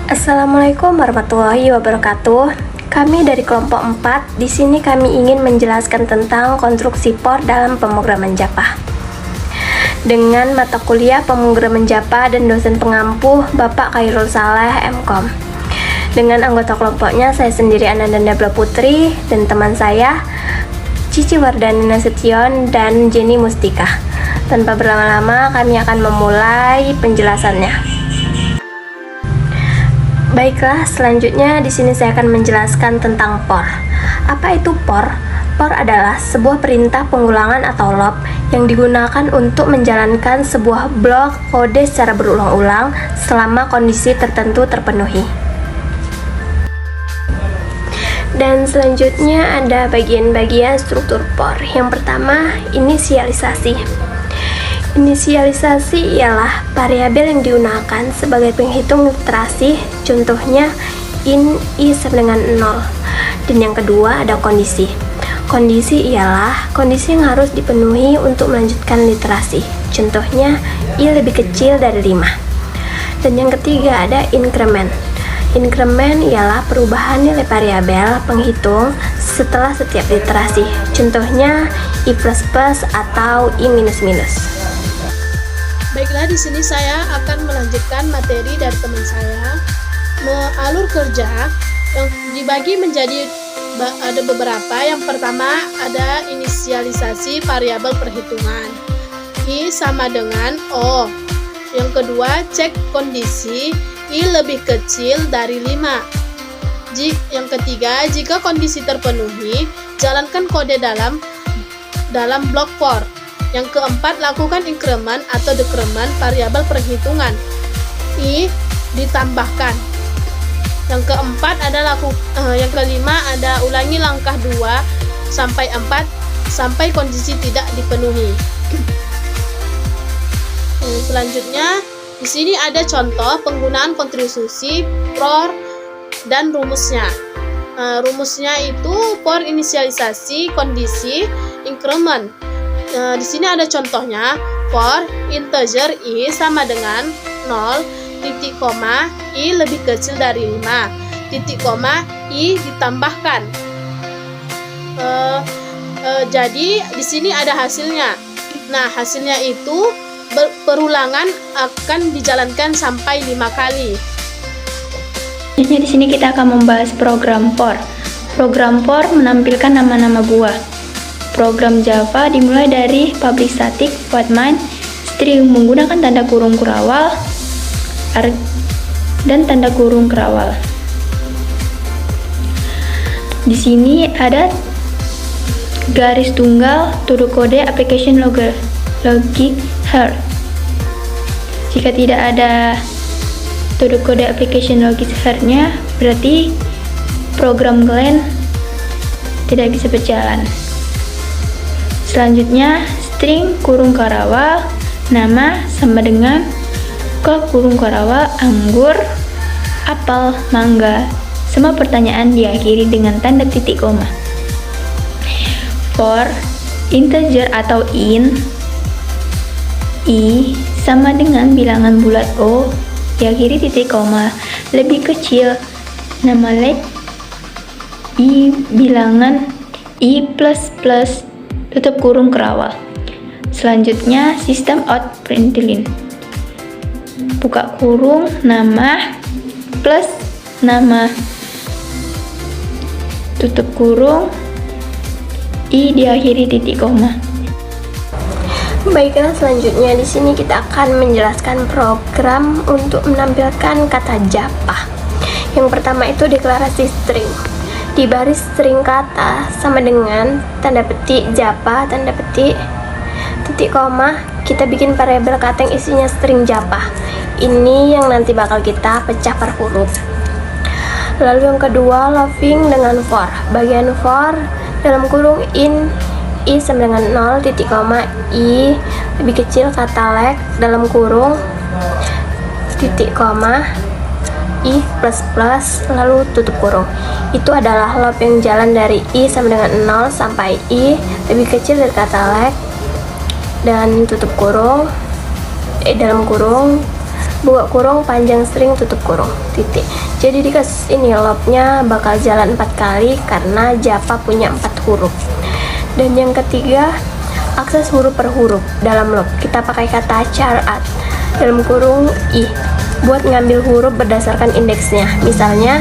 Assalamualaikum warahmatullahi wabarakatuh. Kami dari kelompok 4, di sini kami ingin menjelaskan tentang konstruksi POR dalam pemrograman Java. Dengan mata kuliah pemrograman Java dan dosen pengampu Bapak Khairul Saleh MKom. Dengan anggota kelompoknya saya sendiri Ananda Nabila Putri dan teman saya Cici Wardani Nasution dan Jenny Mustika. Tanpa berlama-lama kami akan memulai penjelasannya. Baiklah, selanjutnya di sini saya akan menjelaskan tentang POR. Apa itu POR? POR adalah sebuah perintah pengulangan atau loop yang digunakan untuk menjalankan sebuah blok kode secara berulang-ulang selama kondisi tertentu terpenuhi. Dan selanjutnya ada bagian-bagian struktur POR. Yang pertama, inisialisasi. Inisialisasi ialah variabel yang digunakan sebagai penghitung literasi, contohnya i sama dengan 0. Dan yang kedua ada kondisi. Kondisi ialah kondisi yang harus dipenuhi untuk melanjutkan literasi, contohnya i lebih kecil dari 5. Dan yang ketiga ada increment. Increment ialah perubahan nilai variabel penghitung setelah setiap literasi, contohnya i++ atau i-. Baiklah, di sini saya akan melanjutkan materi dari teman saya. Alur kerja yang dibagi menjadi ada beberapa. Yang pertama ada inisialisasi variabel perhitungan. I sama dengan O. Yang kedua cek kondisi i lebih kecil dari 5. Yang ketiga, jika kondisi terpenuhi, jalankan kode dalam blok POR. Yang keempat, lakukan increment atau decrement variabel perhitungan i ditambahkan. Yang keempat ada yang kelima ada ulangi langkah 2 sampai 4 sampai kondisi tidak dipenuhi. Selanjutnya di sini ada contoh penggunaan konstruksi POR dan rumusnya. Rumusnya itu POR inisialisasi, kondisi, increment. Di sini ada contohnya, for integer i sama dengan 0, titik koma i lebih kecil dari 5, titik koma i ditambahkan. Jadi di sini ada hasilnya. Nah, hasilnya itu perulangan akan dijalankan sampai 5 kali. Di sini kita akan membahas program POR. Program POR menampilkan nama-nama buah. Program Java dimulai dari public static void main string menggunakan tanda kurung kurawal dan tanda kurung kurawal. Di sini ada garis tunggal to-do kode application logic here. Jika tidak ada to-do kode application logic here-nya, berarti program kalian tidak bisa berjalan. Selanjutnya, string kurung karawal, nama sama dengan kurung karawal, anggur, apel, mangga. Semua pertanyaan diakhiri dengan tanda titik koma. For integer atau int, i sama dengan bilangan bulat O, diakhiri titik koma, lebih kecil, nama let, i bilangan i++, tutup kurung kerawal. Selanjutnya sistem out println, buka kurung nama plus nama, tutup kurung, i diakhiri titik koma. Baiklah, selanjutnya di sini kita akan menjelaskan program untuk menampilkan kata Java. Yang pertama itu deklarasi string. Di baris string kata sama dengan tanda petik Java, tanda petik, titik koma, kita bikin variabel kata yang isinya string Java. Ini yang nanti bakal kita pecah per huruf. Lalu yang kedua, looping dengan for. Bagian for dalam kurung in i sama dengan 0, titik koma, i lebih kecil kata leg dalam kurung, titik koma, i++, lalu tutup kurung. Itu adalah loop yang jalan dari i sama dengan 0 sampai i lebih kecil dari kata leg dan tutup kurung, dalam kurung buka kurung, panjang string, tutup kurung, titik. Jadi di kasus ini loopnya bakal jalan 4 kali karena Java punya 4 huruf. Dan yang ketiga, akses huruf per huruf dalam loop. Kita pakai kata char at dalam kurung i buat ngambil huruf berdasarkan indeksnya. Misalnya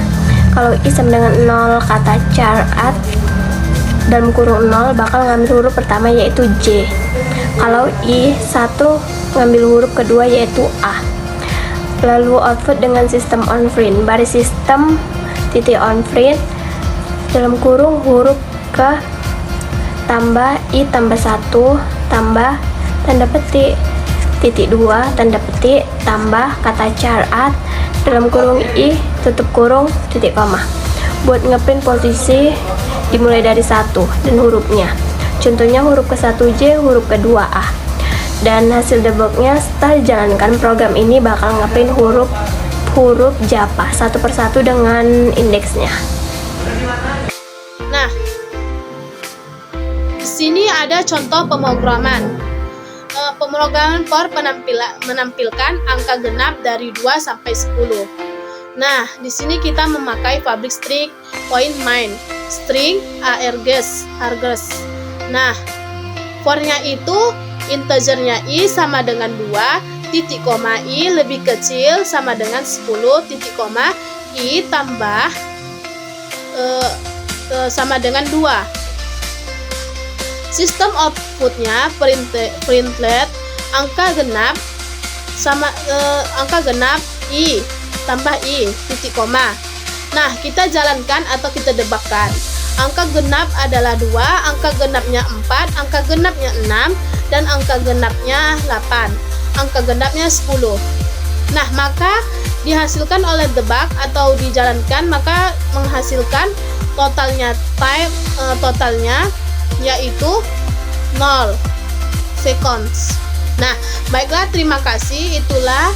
kalau i sama dengan 0, kata char at dalam kurung 0 bakal ngambil huruf pertama yaitu J. Kalau i 1 ngambil huruf kedua yaitu A. Lalu output dengan sistem on print, baris sistem titik on print dalam kurung huruf ke tambah i tambah 1 tambah tanda petik titik 2 tanda petik tambah kata char at dalam kurung i tutup kurung titik koma buat ngeprint posisi dimulai dari 1 dan hurufnya. Contohnya huruf ke-1 J, huruf ke-2 A. Dan hasil debugnya setelah dijalankan program ini bakal ngeprint huruf Java satu persatu dengan indeksnya. Nah, di sini ada contoh pemrograman. Pemrograman for menampilkan angka genap dari 2 sampai 10. Nah, di sini kita memakai public string point main, string args. Nah, for-nya itu integernya i sama dengan 2, titik koma i lebih kecil sama dengan 10, titik koma i tambah sama dengan 2. Sistem outputnya printlet angka genap sama angka genap i tambah i titik koma. Nah, kita jalankan atau kita debugkan. Angka genap adalah 2, angka genapnya 4, angka genapnya 6, dan angka genapnya 8, angka genapnya 10. Nah, maka dihasilkan oleh debug atau dijalankan maka menghasilkan totalnya yaitu 0 seconds. Nah, baiklah, terima kasih. Itulah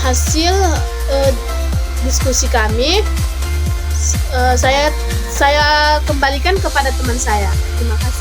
hasil diskusi kami. Saya kembalikan kepada teman saya. Terima kasih.